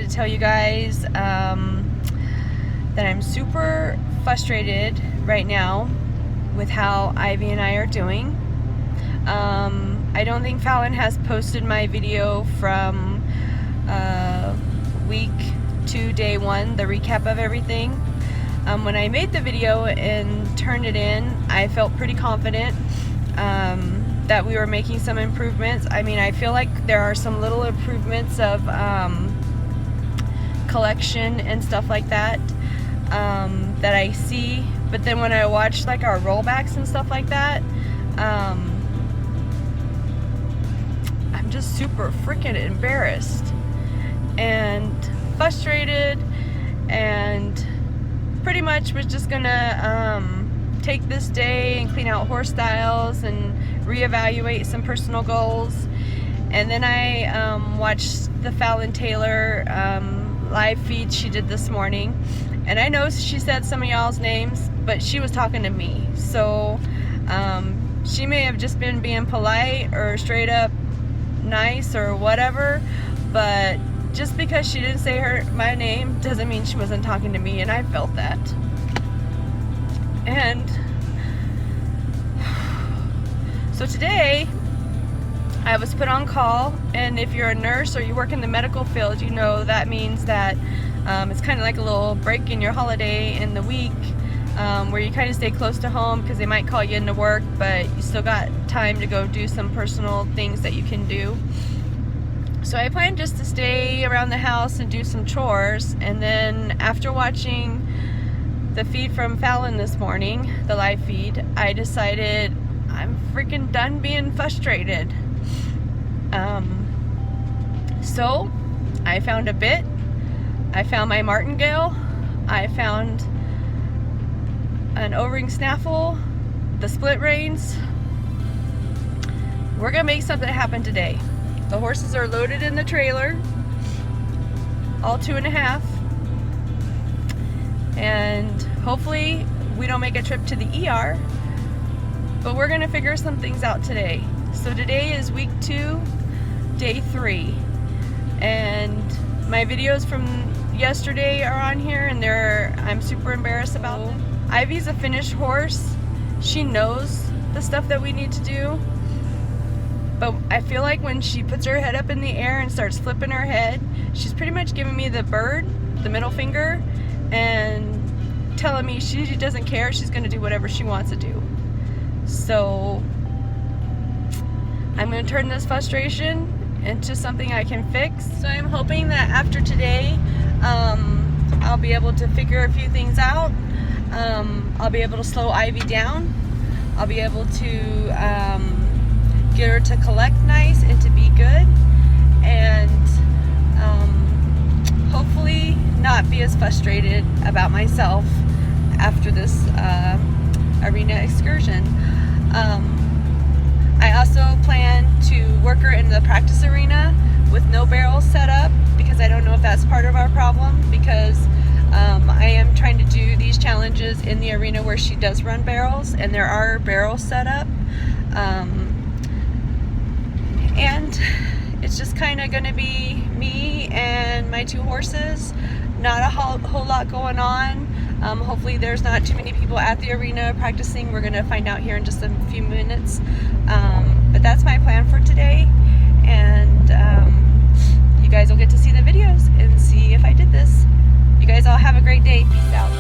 to tell you guys that I'm super frustrated right now with how Ivy and I are doing. I don't think Fallon has posted my video from week 2, day 1, the recap of everything. When I made the video and turned it in, I felt pretty confident that we were making some improvements. I mean, I feel like there are some little improvements of collection and stuff like that that I see, but then when I watch like our rollbacks and stuff like that, I'm just super freaking embarrassed and frustrated, and pretty much was just gonna take this day and clean out horse styles and reevaluate some personal goals. And then I watched the Fallon Taylor live feed she did this morning, and I know she said some of y'all's names, but she was talking to me, so she may have just been being polite or straight up nice or whatever, but just because she didn't say my name doesn't mean she wasn't talking to me, and I felt that. And so today I was put on call, and if you're a nurse or you work in the medical field, you know that means that it's kind of like a little break in your holiday in the week, where you kind of stay close to home because they might call you into work, but you still got time to go do some personal things that you can do. So I plan just to stay around the house and do some chores, and then after watching the feed from Fallon this morning, the live feed, I decided I'm freaking done being frustrated. So I found a bit, I found my martingale, I found an O-ring snaffle, the split reins. We're gonna make something happen today. The horses are loaded in the trailer, all 2.5, and hopefully we don't make a trip to the ER, but we're gonna figure some things out today. So today is week 2, day 3, and my videos from yesterday are on here, and I'm super embarrassed about them. Ivy's a finished horse. She knows the stuff that we need to do, but I feel like when she puts her head up in the air and starts flipping her head, she's pretty much giving me the bird, the middle finger, and telling me she doesn't care, she's gonna do whatever she wants to do. So I'm gonna turn this frustration into something I can fix. So I'm hoping that after today, I'll be able to figure a few things out. I'll be able to slow Ivy down. I'll be able to get her to collect nice and to be good, and hopefully not be as frustrated about myself after this arena excursion. I also plan to work her in the practice arena with no barrels set up, because I don't know if that's part of our problem, because I am trying to do these challenges in the arena where she does run barrels, and there are barrels set up. And it's just kind of going to be me and my 2 horses, not a whole lot going on. Hopefully there's not too many people at the arena practicing. We're going to find out here in just a few minutes. But that's my plan for today, and you guys will get to see the videos and see if I did this. You guys all have a great day. Peace out.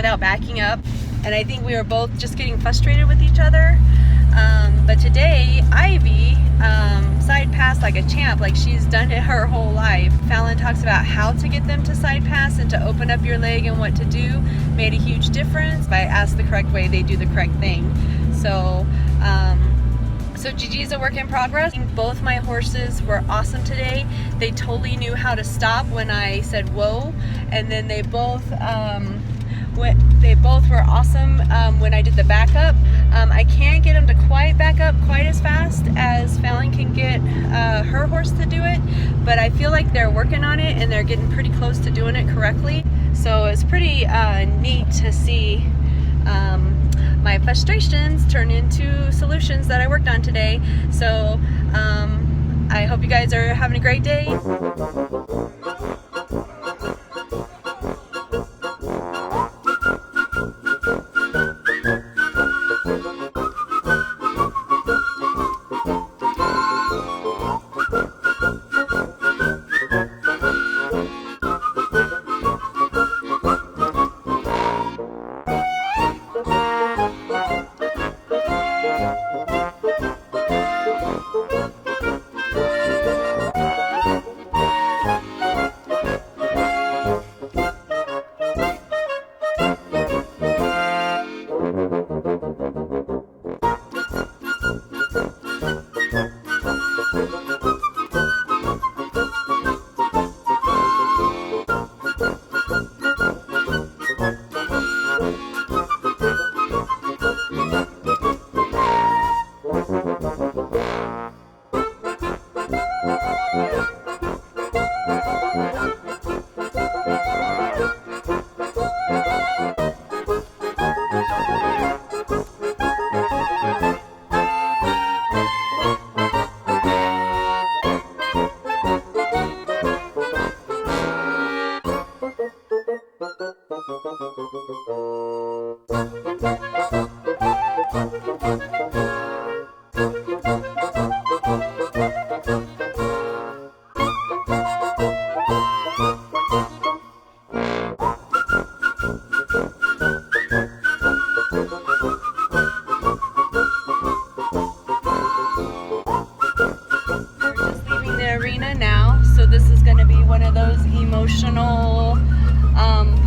without backing up. And I think we were both just getting frustrated with each other. But today, Ivy side passed like a champ, like she's done it her whole life. Fallon talks about how to get them to side pass and to open up your leg and what to do. Made a huge difference. If I ask the correct way, they do the correct thing. So Gigi's a work in progress. Both my horses were awesome today. They totally knew how to stop when I said whoa, and then they both were awesome when I did the backup. I can't get them to quite back up quite as fast as Fallon can get her horse to do it, but I feel like they're working on it and they're getting pretty close to doing it correctly. So it's pretty neat to see my frustrations turn into solutions that I worked on today. So I hope you guys are having a great day.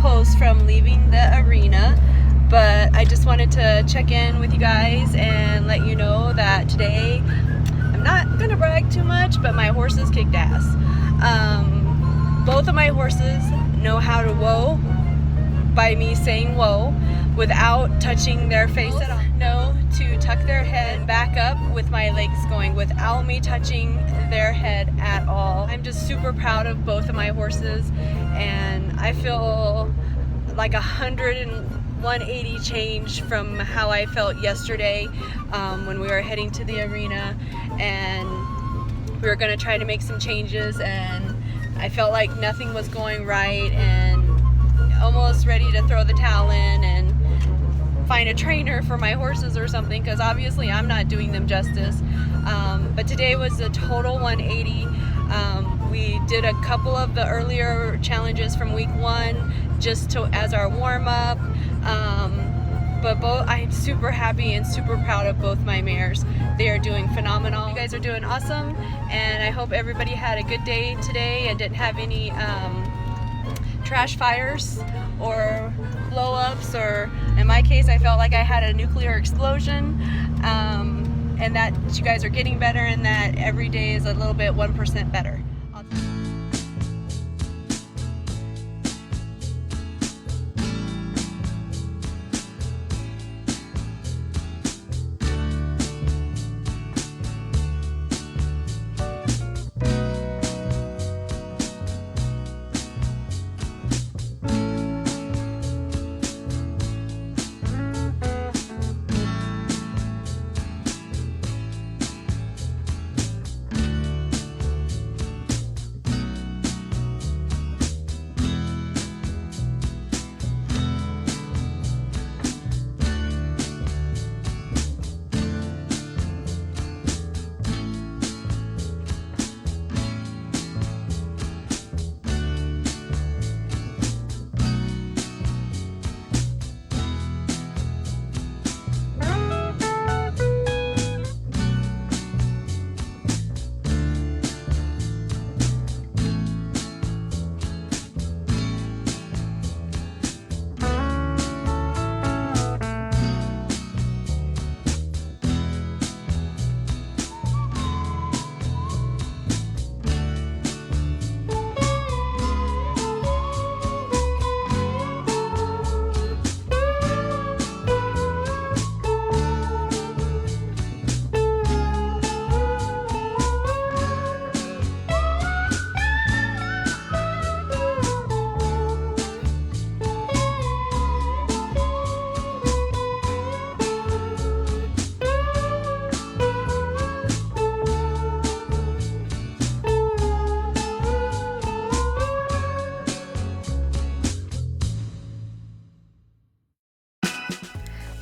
Posts from leaving the arena, but I just wanted to check in with you guys and let you know that today I'm not gonna brag too much, but my horses kicked ass. Both of my horses know how to whoa by me saying whoa without touching their face at all. Know to tuck their head back up with my legs going without me touching their head at all. I'm just super proud of both of my horses, and I feel like 180 change from how I felt yesterday when we were heading to the arena, and we were gonna try to make some changes, and I felt like nothing was going right and almost ready to throw the towel in and find a trainer for my horses or something, because obviously I'm not doing them justice. But today was a total 180. We did a couple of the earlier challenges from week 1 just as our warm-up. But I'm super happy and super proud of both my mares. They are doing phenomenal. You guys are doing awesome, and I hope everybody had a good day today and didn't have any trash fires or blow-ups, or in my case I felt like I had a nuclear explosion, and that you guys are getting better, and that every day is a little bit 1% better.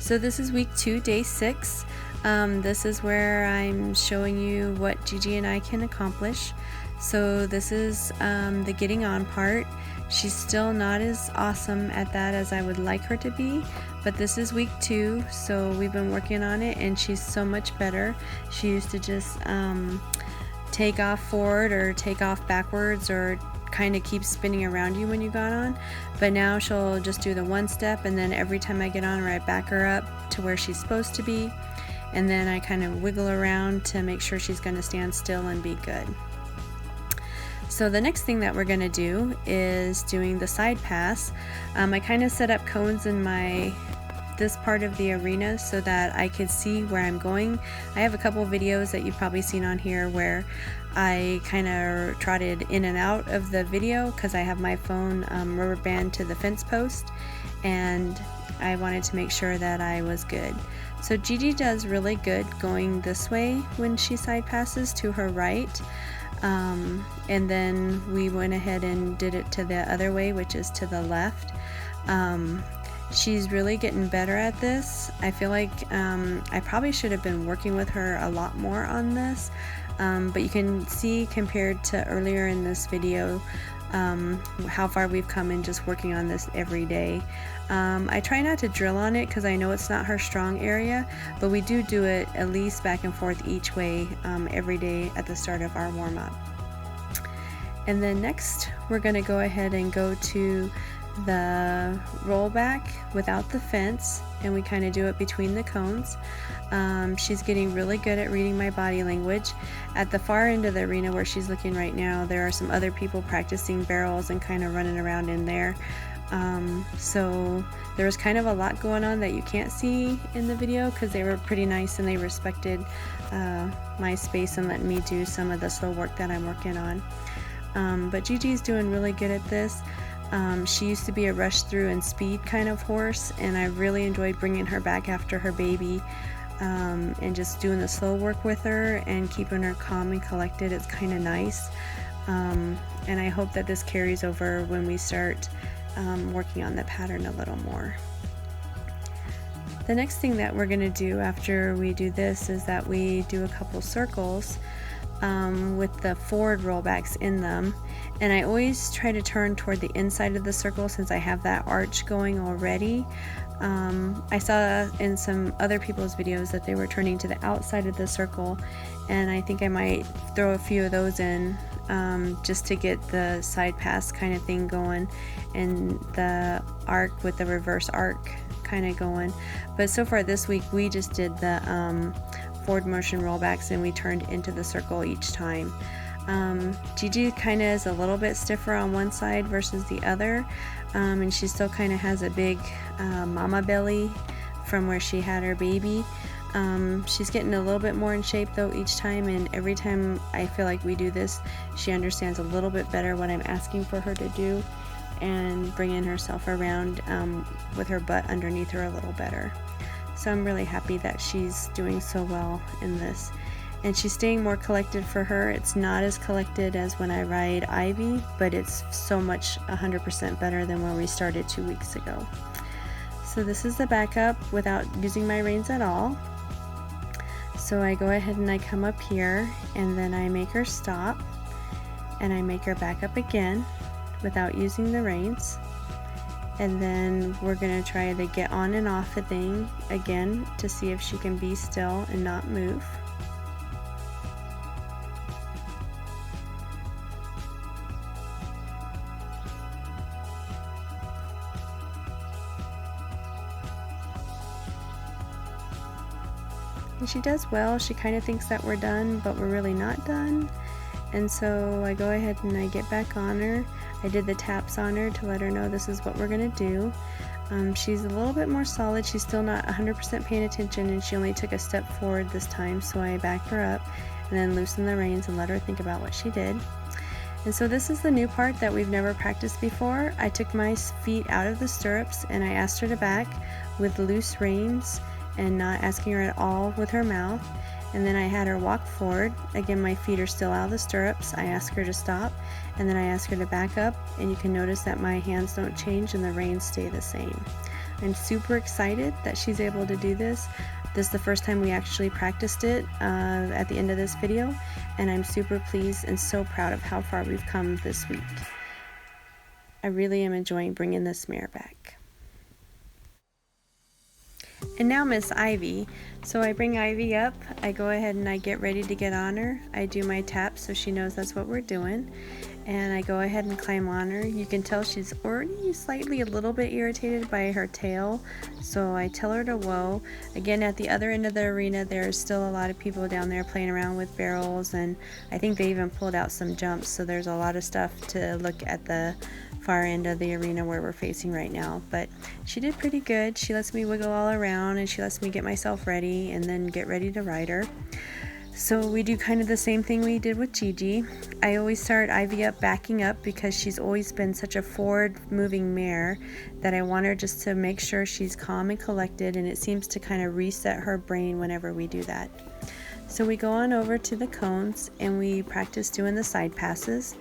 So this is week 2, day 6. This is where I'm showing you what Gigi and I can accomplish. So this is the getting on part. She's still not as awesome at that as I would like her to be, but this is week 2, so we've been working on it and she's so much better. She used to just take off forward or take off backwards or kind of keep spinning around you when you got on, but now she'll just do the one step, and then every time I get on her I back her up to where she's supposed to be, and then I kind of wiggle around to make sure she's going to stand still and be good. So the next thing that we're going to do is doing the side pass. I kind of set up cones in this part of the arena so that I could see where I'm going. I have a couple videos that you've probably seen on here where I kind of trotted in and out of the video because I have my phone rubber band to the fence post, and I wanted to make sure that I was good. So Gigi does really good going this way when she side passes to her right, and then we went ahead and did it to the other way, which is to the left. She's really getting better at this. I feel like I probably should have been working with her a lot more on this, but you can see compared to earlier in this video how far we've come in just working on this every day. I try not to drill on it because I know it's not her strong area, but we do it at least back and forth each way every day at the start of our warm-up. And then next we're going to go ahead and go to the rollback without the fence, and we kind of do it between the cones. She's getting really good at reading my body language. At the far end of the arena where she's looking right now, there are some other people practicing barrels and kind of running around in there. So there was kind of a lot going on that you can't see in the video because they were pretty nice and they respected my space and letting me do some of the slow work that I'm working on. But Gigi's doing really good at this. She used to be a rush through and speed kind of horse, and I really enjoyed bringing her back after her baby and just doing the slow work with her and keeping her calm and collected. It's kind of nice, and I hope that this carries over when we start working on the pattern a little more. The next thing that we're going to do after we do this is that we do a couple circles with the forward rollbacks in them, and I always try to turn toward the inside of the circle since I have that arch going already. I saw in some other people's videos that they were turning to the outside of the circle, and I think I might throw a few of those in just to get the side pass kind of thing going and the arc with the reverse arc kind of going. But so far this week we just did the forward motion rollbacks and we turned into the circle each time. Gigi kind of is a little bit stiffer on one side versus the other, and she still kind of has a big mama belly from where she had her baby. She's getting a little bit more in shape though each time, and every time I feel like we do this she understands a little bit better what I'm asking for her to do and bringing herself around with her butt underneath her a little better. So I'm really happy that she's doing so well in this, and she's staying more collected for her. It's not as collected as when I ride Ivy, but it's so much 100% better than where we started 2 weeks ago. So this is the backup without using my reins at all. So I go ahead and I come up here and then I make her stop and I make her back up again without using the reins. And then we're going to try the get on and off the thing again to see if she can be still and not move. And she does well. She kind of thinks that we're done, but we're really not done. And so I go ahead and I get back on her. I did the taps on her to let her know this is what we're going to do. She's a little bit more solid. She's still not 100% paying attention, and she only took a step forward this time, so I backed her up and then loosened the reins and let her think about what she did. And so this is the new part that we've never practiced before. I took my feet out of the stirrups and I asked her to back with loose reins and not asking her at all with her mouth. And then I had her walk forward. Again, my feet are still out of the stirrups. I ask her to stop, and then I ask her to back up, and you can notice that my hands don't change and the reins stay the same. I'm super excited that she's able to do this. This is the first time we actually practiced it at the end of this video, and I'm super pleased and so proud of how far we've come this week. I really am enjoying bringing this mare back. And now Miss Ivy. So I bring Ivy up, I go ahead and I get ready to get on her. I do my taps so she knows that's what we're doing. And I go ahead and climb on her. You can tell she's already slightly a little bit irritated by her tail, so I tell her to whoa. Again, at the other end of the arena, there's still a lot of people down there playing around with barrels, and I think they even pulled out some jumps, so there's a lot of stuff to look at the far end of the arena where we're facing right now. But she did pretty good. She lets me wiggle all around, and she lets me get myself ready and then get ready to ride her. So we do kind of the same thing we did with Gigi. I always start Ivy up backing up because she's always been such a forward moving mare that I want her just to make sure she's calm and collected, and it seems to kind of reset her brain whenever we do that. So we go on over to the cones and we practice doing the side passes.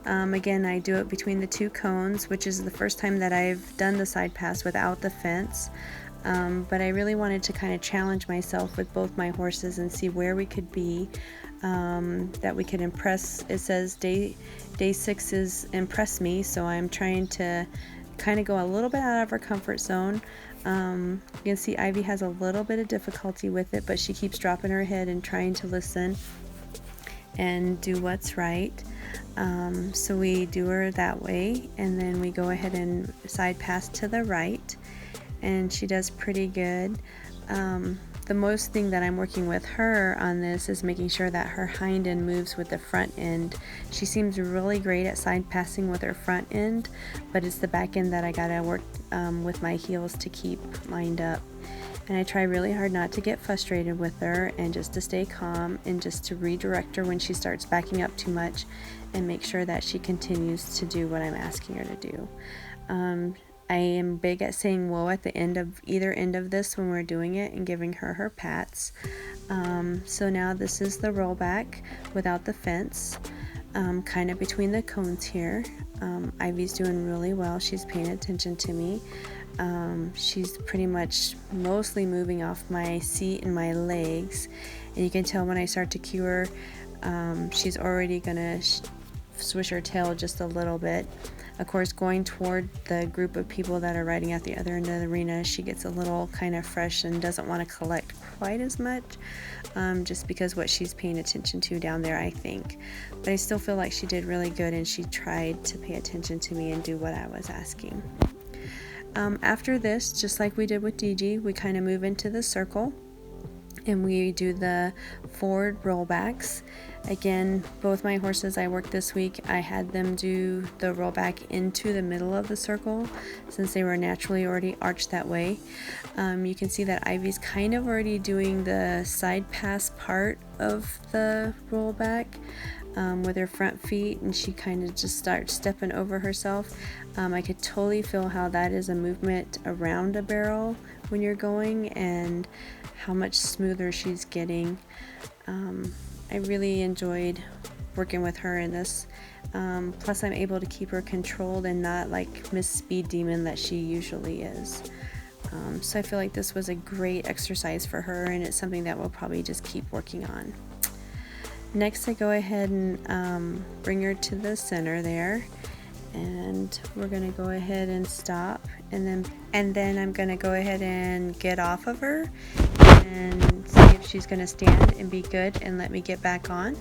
Again, I do it between the two cones, which is the first time that I've done the side pass without the fence. But I really wanted to kind of challenge myself with both my horses and see where we could be, that we could impress. It says day 6 is impress me, so I'm trying to kind of go a little bit out of her comfort zone. You can see Ivy has a little bit of difficulty with it, but she keeps dropping her head and trying to listen and do what's right. So we do her that way, and then we go ahead and side pass to the right, and she does pretty good. The most thing that I'm working with her on this is making sure that her hind end moves with the front end. She seems really great at side passing with her front end, but it's the back end that I gotta work with my heels to keep lined up. And I try really hard not to get frustrated with her and just to stay calm and just to redirect her when she starts backing up too much and make sure that she continues to do what I'm asking her to do. I am big at saying whoa at the end of either end of this when we're doing it and giving her her pats. So now this is the rollback without the fence, kind of between the cones here. Ivy's doing really well. She's paying attention to me. She's pretty much mostly moving off my seat and my legs, and you can tell when I start to cue her, she's already gonna swish her tail just a little bit. Of course, going toward the group of people that are riding at the other end of the arena, she gets a little kind of fresh and doesn't want to collect quite as much, just because what she's paying attention to down there, I think. But I still feel like she did really good, and she tried to pay attention to me and do what I was asking. After this, just like we did with Gigi, we kind of move into the circle and we do the forward rollbacks. Again, both my horses I worked this week, I had them do the rollback into the middle of the circle since they were naturally already arched that way. You can see that Ivy's kind of already doing the side pass part of the rollback with her front feet, and she kind of just starts stepping over herself. I could totally feel how that is a movement around a barrel when you're going and how much smoother she's getting. I really enjoyed working with her in this. Plus I'm able to keep her controlled and not like Miss Speed Demon that she usually is. So I feel like this was a great exercise for her, and it's something that we'll probably just keep working on. Next I go ahead and bring her to the center there, and we're going to go ahead and stop, and then I'm going to go ahead and get off of her and see if she's going to stand and be good and let me get back on.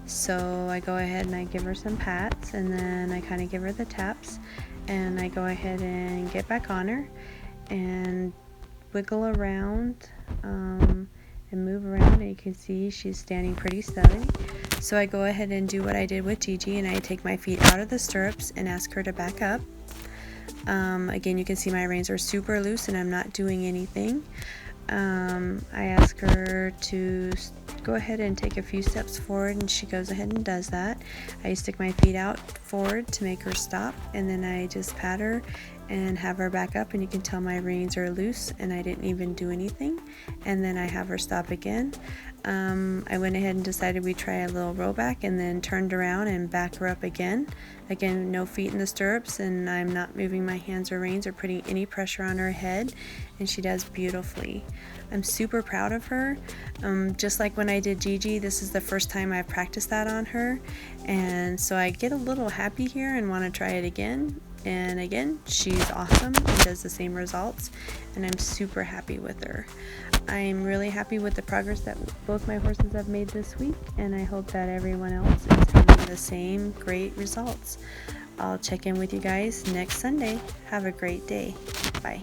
So I go ahead and I give her some pats, and then I kind of give her the taps, and I go ahead and get back on her and wiggle around and move around, and you can see she's standing pretty steady. So I go ahead and do what I did with Gigi, and I take my feet out of the stirrups and ask her to back up. Again, you can see my reins are super loose and I'm not doing anything. I ask her to go ahead and take a few steps forward, and she goes ahead and does that. I stick my feet out forward to make her stop, and then I just pat her and have her back up, and you can tell my reins are loose and I didn't even do anything. And then I have her stop again. I went ahead and decided we'd try a little rollback, and then turned around and back her up again. Again, no feet in the stirrups, and I'm not moving my hands or reins or putting any pressure on her head, and she does beautifully. I'm super proud of her. Just like when I did Gigi, this is the first time I've practiced that on her, and so I get a little happy here and want to try it again. And again, she's awesome and does the same results, and I'm super happy with her. I'm really happy with the progress that both my horses have made this week, and I hope that everyone else is having the same great results. I'll check in with you guys next Sunday. Have a great day. Bye.